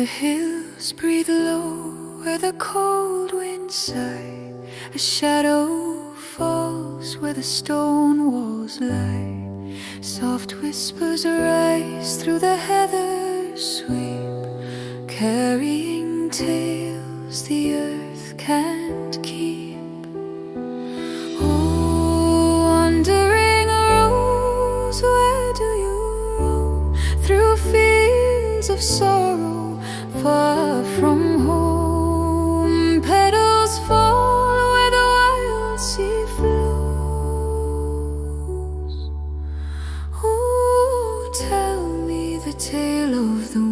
the hills breathe low, where the cold winds sigh, a shadow falls where the stone walls lie. Soft whispers rise through the heather sweep, carrying tales the earth can't keep. Oh, wandering rose, where do you roam? Through fields of sorrow, far from home. Petals fall where the wild sea flows. Oh, tell me the tale of the